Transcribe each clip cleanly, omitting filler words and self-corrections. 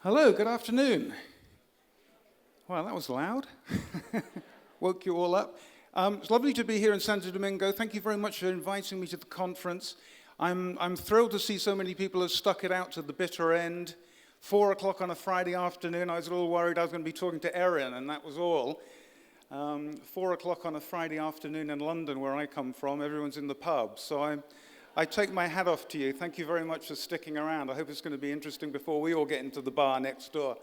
Hello, good afternoon. Wow, that was loud. Woke you all up. It's lovely to be here in Santo Domingo. Thank you very much for inviting me to the conference. I'm thrilled to see so many people have stuck it out to the bitter end. 4 o'clock on a Friday afternoon. I was a little worried I was going to be talking to Erin, and that was all. 4 o'clock on a Friday afternoon in London, where I come from, everyone's in the pub. So I take my hat off to you. Thank you very much for sticking around. I hope it's going to be interesting before we all get into the bar next door.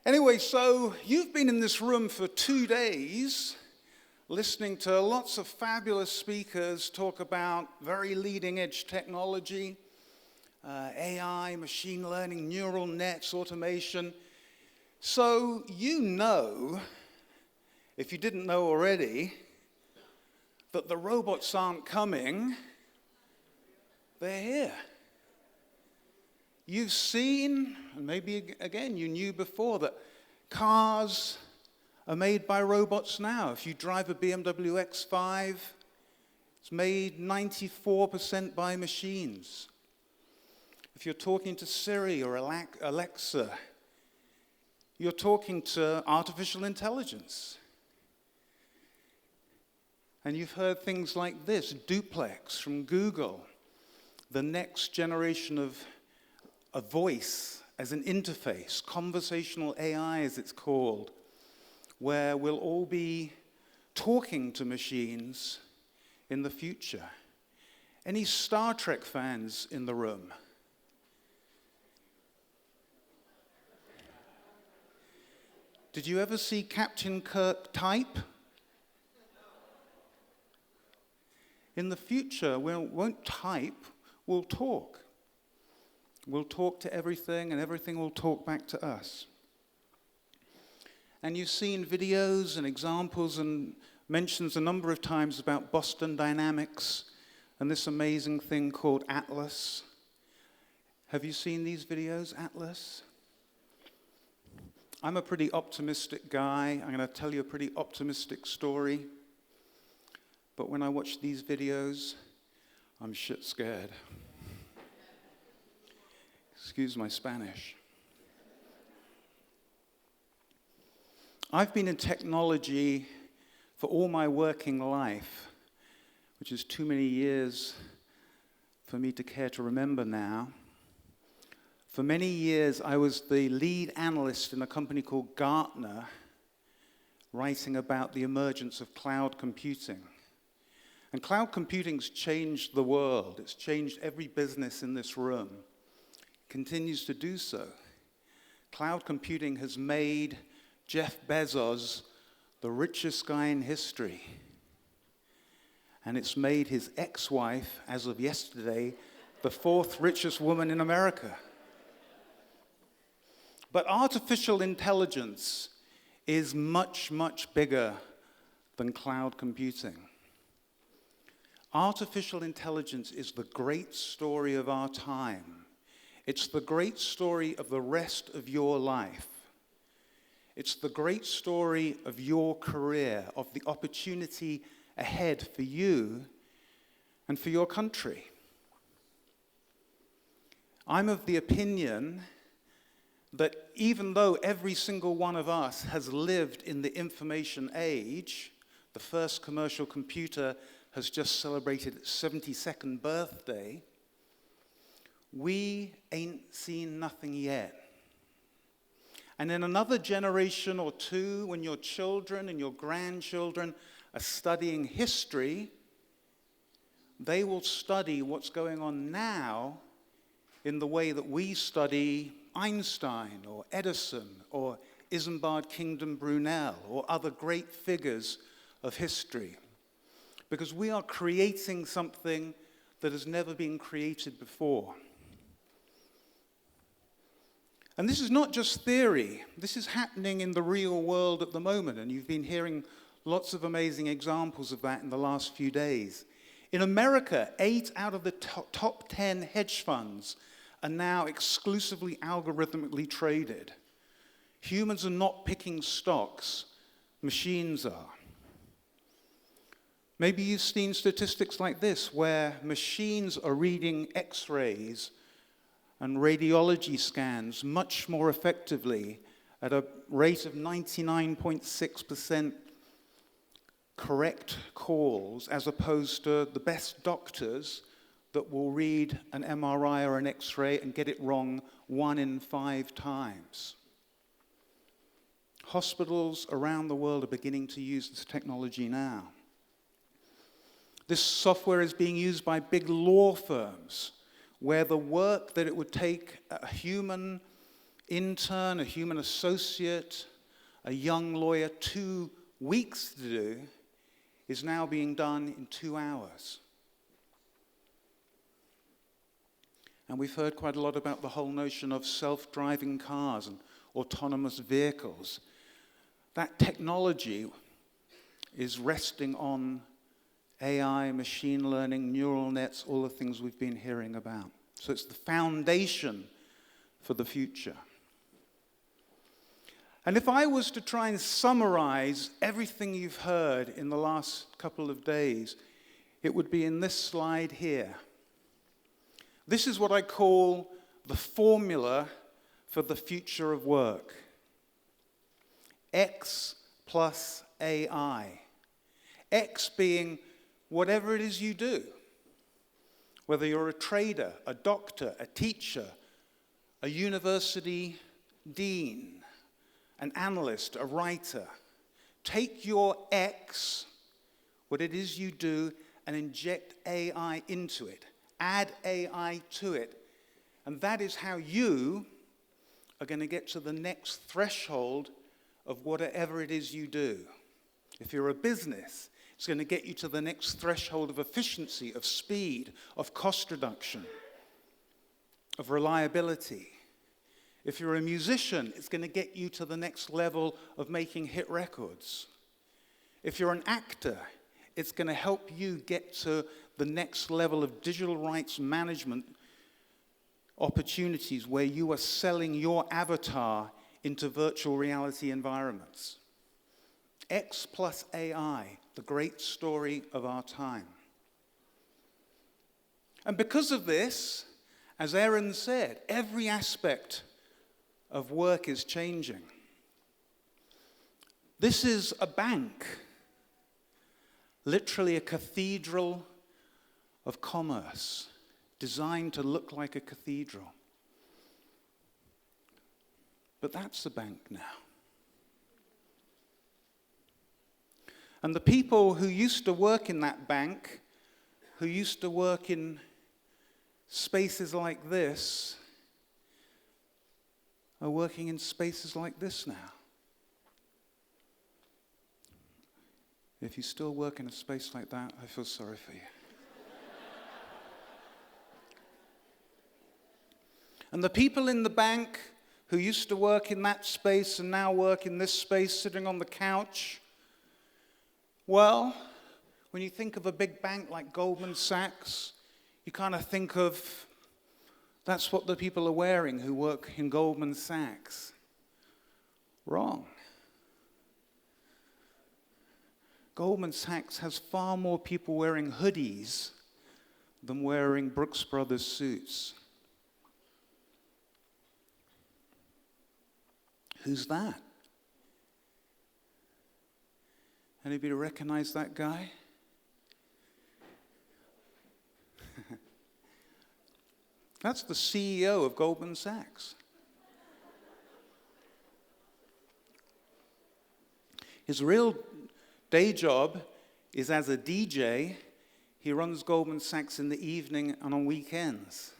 Anyway, so you've been in this room for 2 days, listening to lots of fabulous speakers talk about very leading-edge technology, AI, machine learning, neural nets, automation. So you know, if you didn't know already, that the robots aren't coming, they're here. You've seen, and maybe again you knew before, that cars are made by robots now. If you drive a BMW X5, it's made 94% by machines. If you're talking to Siri or Alexa, you're talking to artificial intelligence. And you've heard things like this, Duplex from Google, the next generation of a voice as an interface, conversational AI as it's called, where we'll all be talking to machines in the future. Any Star Trek fans in the room? Did you ever see Captain Kirk type? In the future, we won't type, we'll talk. We'll talk to everything, and everything will talk back to us. And you've seen videos and examples and mentions a number of times about Boston Dynamics and this amazing thing called Atlas. Have you seen these videos, Atlas? I'm a pretty optimistic guy. I'm going to tell you a pretty optimistic story. But when I watch these videos, I'm shit scared. Excuse my Spanish. I've been in technology for all my working life, which is too many years for me to care to remember now. For many years, I was the lead analyst in a company called Gartner, writing about the emergence of cloud computing. And cloud computing's changed the world. It's changed every business in this room. It continues to do so. Cloud computing has made Jeff Bezos the richest guy in history. And it's made his ex-wife, as of yesterday, the 4th richest woman in America. But artificial intelligence is much, much bigger than cloud computing. Artificial intelligence is the great story of our time. It's the great story of the rest of your life. It's the great story of your career, of the opportunity ahead for you and for your country. I'm of the opinion that even though every single one of us has lived in the information age, the first commercial computer has just celebrated its 72nd birthday, we ain't seen nothing yet. And in another generation or two, when your children and your grandchildren are studying history, they will study what's going on now in the way that we study Einstein or Edison or Isambard Kingdom Brunel or other great figures of history. Because we are creating something that has never been created before. And this is not just theory. This is happening in the real world at the moment, and you've been hearing lots of amazing examples of that in the last few days. In America, 8 out of the top 10 hedge funds are now exclusively algorithmically traded. Humans are not picking stocks, machines are. Maybe you've seen statistics like this, where machines are reading X-rays and radiology scans much more effectively at a rate of 99.6% correct calls, as opposed to the best doctors that will read an MRI or an X-ray and get it wrong 1 in 5 times. Hospitals around the world are beginning to use this technology now. This software is being used by big law firms, where the work that it would take a human intern, a human associate, a young lawyer 2 weeks to do is now being done in 2 hours. And we've heard quite a lot about the whole notion of self-driving cars and autonomous vehicles. That technology is resting on AI, machine learning, neural nets, all the things we've been hearing about. So it's the foundation for the future. And if I was to try and summarize everything you've heard in the last couple of days, it would be in this slide here. This is what I call the formula for the future of work. X plus AI. X being whatever it is you do. Whether you're a trader, a doctor, a teacher, a university dean, an analyst, a writer. Take your X, what it is you do, and inject AI into it. Add AI to it. And that is how you are going to get to the next threshold of whatever it is you do. If you're a business, it's going to get you to the next threshold of efficiency, of speed, of cost reduction, of reliability. If you're a musician, it's going to get you to the next level of making hit records. If you're an actor, it's going to help you get to the next level of digital rights management opportunities where you are selling your avatar into virtual reality environments. X plus AI, the great story of our time. And because of this, as Aaron said, every aspect of work is changing. This is a bank, literally a cathedral of commerce, designed to look like a cathedral. But that's the bank now. And the people who used to work in that bank, who used to work in spaces like this, are working in spaces like this now. If you still work in a space like that, I feel sorry for you. And the people in the bank who used to work in that space and now work in this space, sitting on the couch, well, when you think of a big bank like Goldman Sachs, you kind of think of that's what the people are wearing who work in Goldman Sachs. Wrong. Goldman Sachs has far more people wearing hoodies than wearing Brooks Brothers suits. Who's that? Anybody recognize that guy? That's the CEO of Goldman Sachs. His real day job is as a DJ. He runs Goldman Sachs in the evening and on weekends.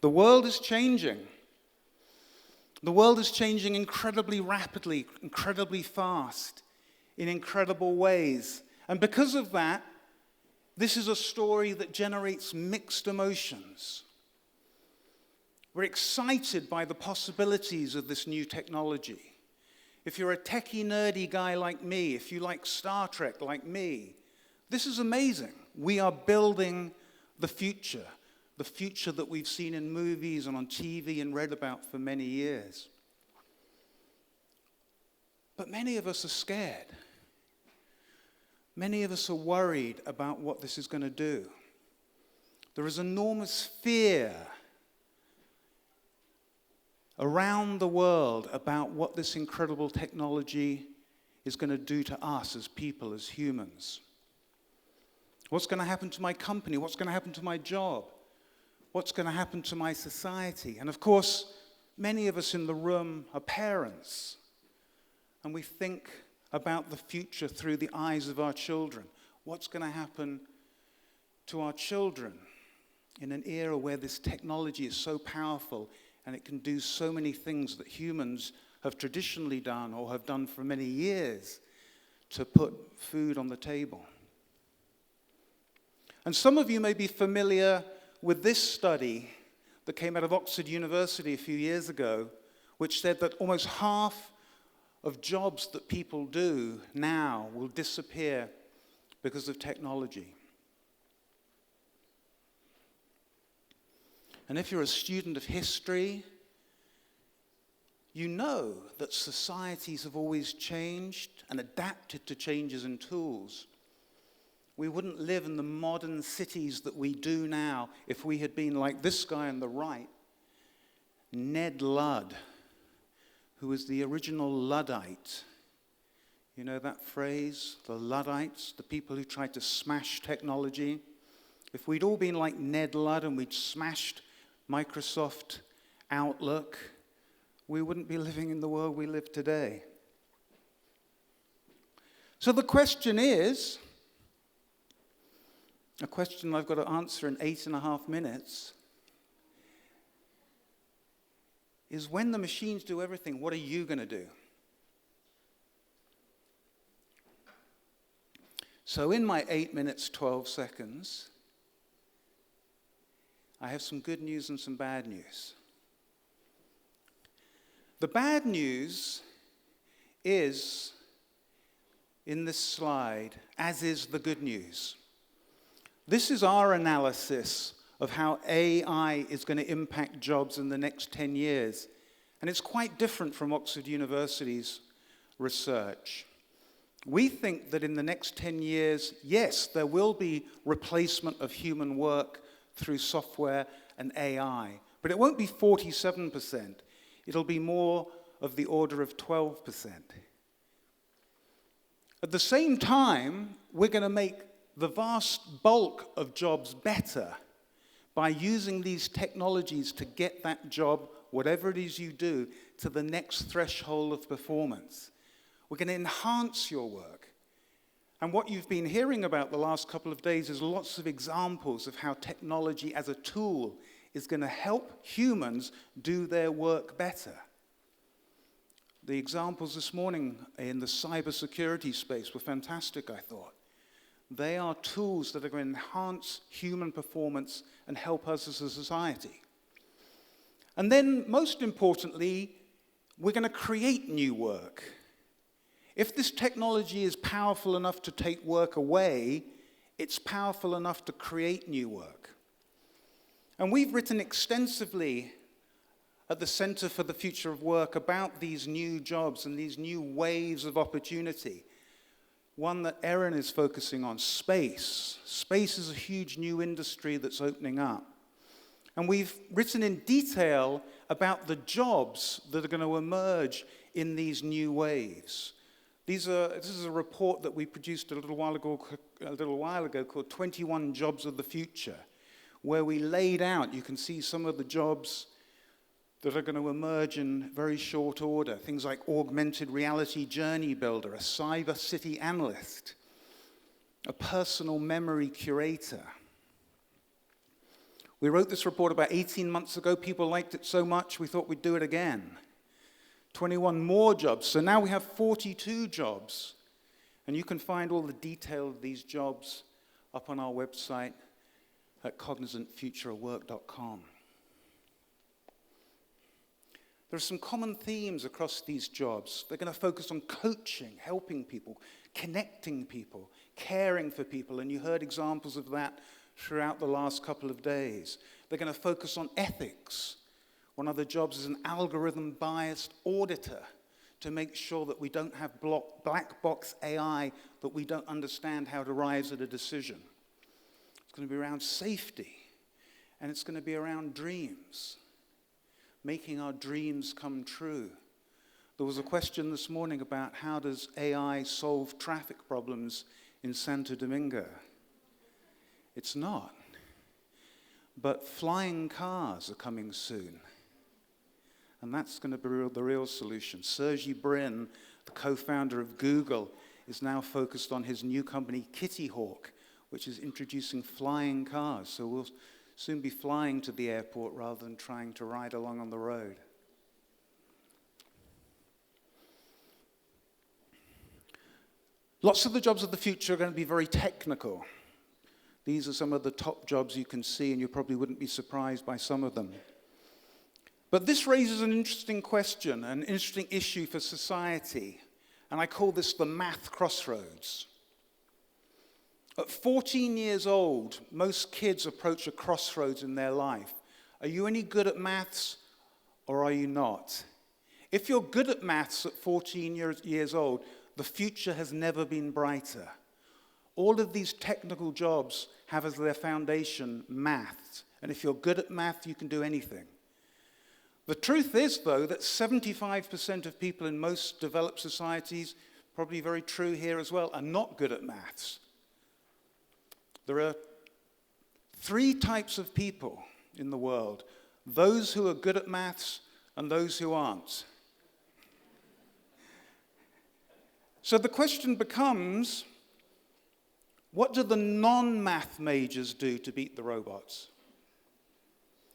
The world is changing. The world is changing incredibly rapidly, incredibly fast, in incredible ways. And because of that, this is a story that generates mixed emotions. We're excited by the possibilities of this new technology. If you're a techie, nerdy guy like me, if you like Star Trek like me, this is amazing. We are building the future that we've seen in movies and on TV and read about for many years. But many of us are scared. Many of us are worried about what this is going to do. There is enormous fear around the world about what this incredible technology is going to do to us as people, as humans. What's going to happen to my company? What's going to happen to my job? What's going to happen to my society? And of course, many of us in the room are parents, and we think about the future through the eyes of our children. What's going to happen to our children in an era where this technology is so powerful and it can do so many things that humans have traditionally done or have done for many years to put food on the table? And some of you may be familiar with this study that came out of Oxford University a few years ago, which said that almost half of jobs that people do now will disappear because of technology. And if you're a student of history, you know that societies have always changed and adapted to changes in tools. We wouldn't live in the modern cities that we do now if we had been like this guy on the right, Ned Ludd, who was the original Luddite. You know that phrase, the Luddites, the people who tried to smash technology? If we'd all been like Ned Ludd and we'd smashed Microsoft Outlook, we wouldn't be living in the world we live today. So the question is, a question I've got to answer in 8.5 minutes, is when the machines do everything, what are you going to do? So in my 8 minutes, 12 seconds, I have some good news and some bad news. The bad news is in this slide, as is the good news. This is our analysis of how AI is going to impact jobs in the next 10 years. And it's quite different from Oxford University's research. We think that in the next 10 years, yes, there will be replacement of human work through software and AI. But it won't be 47%. It'll be more of the order of 12%. At the same time, we're going to make the vast bulk of jobs better by using these technologies to get that job, whatever it is you do, to the next threshold of performance. We're going to enhance your work. And what you've been hearing about the last couple of days is lots of examples of how technology as a tool is going to help humans do their work better. The examples this morning in the cybersecurity space were fantastic, I thought. They are tools that are going to enhance human performance and help us as a society. And then, most importantly, we're going to create new work. If this technology is powerful enough to take work away, it's powerful enough to create new work. And we've written extensively at the Center for the Future of Work about these new jobs and these new waves of opportunity. One that Erin is focusing on, space. Space is a huge new industry that's opening up. And we've written in detail about the jobs that are going to emerge in these new waves. This is a report that we produced a little while ago called 21 Jobs of the Future, where we laid out, you can see some of the jobs that are going to emerge in very short order. Things like augmented reality journey builder, a cyber city analyst, a personal memory curator. We wrote this report about 18 months ago. People liked it so much, we thought we'd do it again. 21 more jobs. So now we have 42 jobs. And you can find all the detail of these jobs up on our website at cognizantfutureofwork.com. There are some common themes across these jobs. They're going to focus on coaching, helping people, connecting people, caring for people, and you heard examples of that throughout the last couple of days. They're going to focus on ethics. One of the jobs is an algorithm-biased auditor to make sure that we don't have black box AI that we don't understand how to arrive at a decision. It's going to be around safety. And it's going to be around dreams, making our dreams come true. There was a question this morning about how does AI solve traffic problems in Santo Domingo? It's not. But flying cars are coming soon. And that's going to be the real solution. Sergey Brin, the co-founder of Google, is now focused on his new company, Kitty Hawk, which is introducing flying cars. So we'll soon be flying to the airport rather than trying to ride along on the road. Lots of the jobs of the future are going to be very technical. These are some of the top jobs you can see, and you probably wouldn't be surprised by some of them. But this raises an interesting question, an interesting issue for society, and I call this the math crossroads. At 14 years old, most kids approach a crossroads in their life. Are you any good at maths, or are you not? If you're good at maths at 14 years old, the future has never been brighter. All of these technical jobs have as their foundation math. And if you're good at math, you can do anything. The truth is, though, that 75% of people in most developed societies, probably very true here as well, are not good at maths. There are 3 types of people in the world: those who are good at maths and those who aren't. So the question becomes, what do the non-math majors do to beat the robots?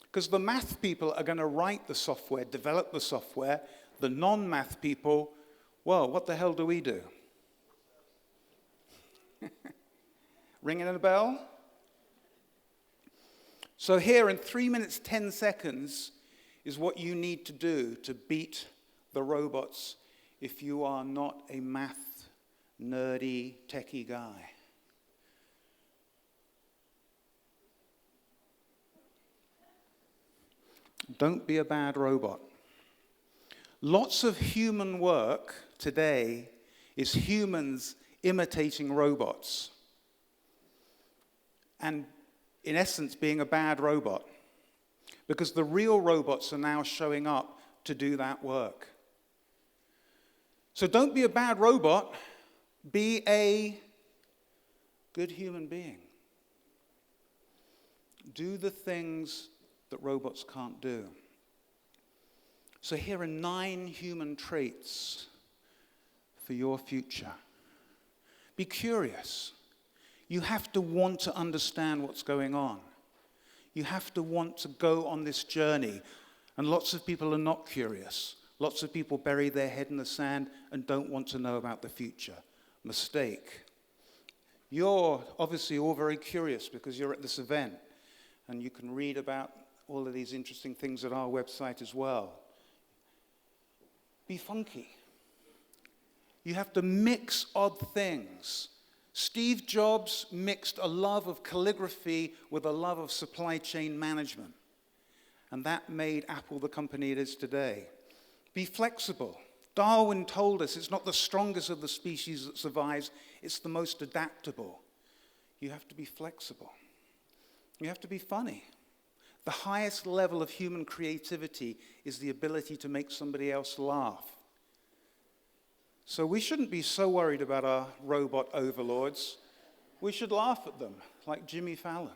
Because the math people are going to write the software, develop the software. The non-math people, well, what the hell do we do? Ringing a bell? So here in 3 minutes, 10 seconds is what you need to do to beat the robots if you are not a math, nerdy, techie guy. Don't be a bad robot. Lots of human work today is humans imitating robots. And in essence, being a bad robot. Because the real robots are now showing up to do that work. So don't be a bad robot. Be a good human being. Do the things that robots can't do. So here are 9 human traits for your future. Be curious. You have to want to understand what's going on. You have to want to go on this journey. And lots of people are not curious. Lots of people bury their head in the sand and don't want to know about the future. Mistake. You're obviously all very curious because you're at this event. And you can read about all of these interesting things at our website as well. Be funky. You have to mix odd things. Steve Jobs mixed a love of calligraphy with a love of supply chain management. And that made Apple the company it is today. Be flexible. Darwin told us it's not the strongest of the species that survives, it's the most adaptable. You have to be flexible. You have to be funny. The highest level of human creativity is the ability to make somebody else laugh. So we shouldn't be so worried about our robot overlords. We should laugh at them, like Jimmy Fallon.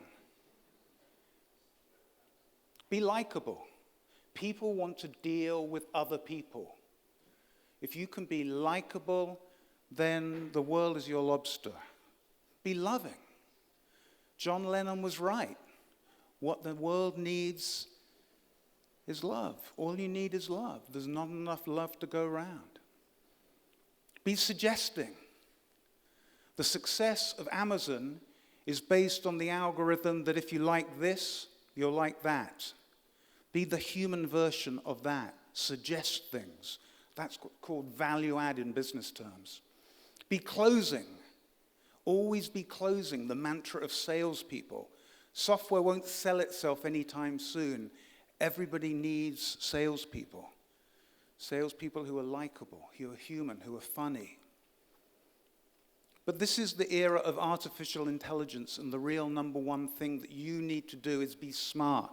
Be likable. People want to deal with other people. If you can be likable, then the world is your lobster. Be loving. John Lennon was right. What the world needs is love. All you need is love. There's not enough love to go around. Be suggesting. The success of Amazon is based on the algorithm that if you like this, you'll like that. Be the human version of that. Suggest things. That's called value add in business terms. Be closing. Always be closing, the mantra of salespeople. Software won't sell itself anytime soon. Everybody needs salespeople. Salespeople who are likable, who are human, who are funny. But this is the era of artificial intelligence, and the real number one thing that you need to do is be smart.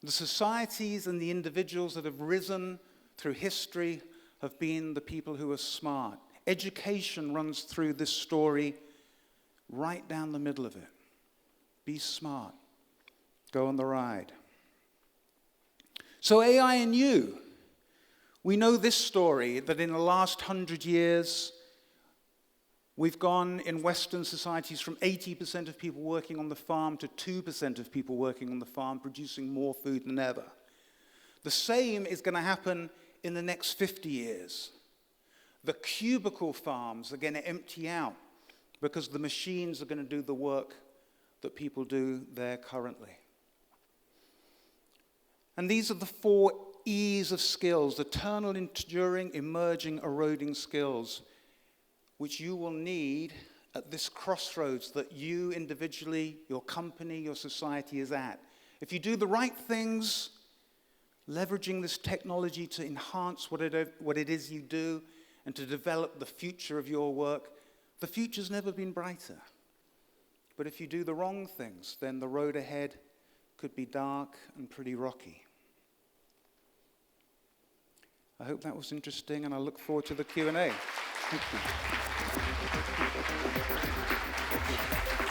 The societies and the individuals that have risen through history have been the people who are smart. Education runs through this story right down the middle of it. Be smart. Go on the ride. So AI and you. We know this story, that in the last 100 years, we've gone in Western societies from 80% of people working on the farm to 2% of people working on the farm, producing more food than ever. The same is going to happen in the next 50 years. The cubicle farms are going to empty out because the machines are going to do the work that people do there currently. And these are the 4 E's of skills: eternal, enduring, emerging, eroding skills, which you will need at this crossroads that you individually, your company, your society is at. If you do the right things, leveraging this technology to enhance what it is you do and to develop the future of your work, the future's never been brighter. But if you do the wrong things, then the road ahead could be dark and pretty rocky. I hope that was interesting, and I look forward to the Q&A. Thank you.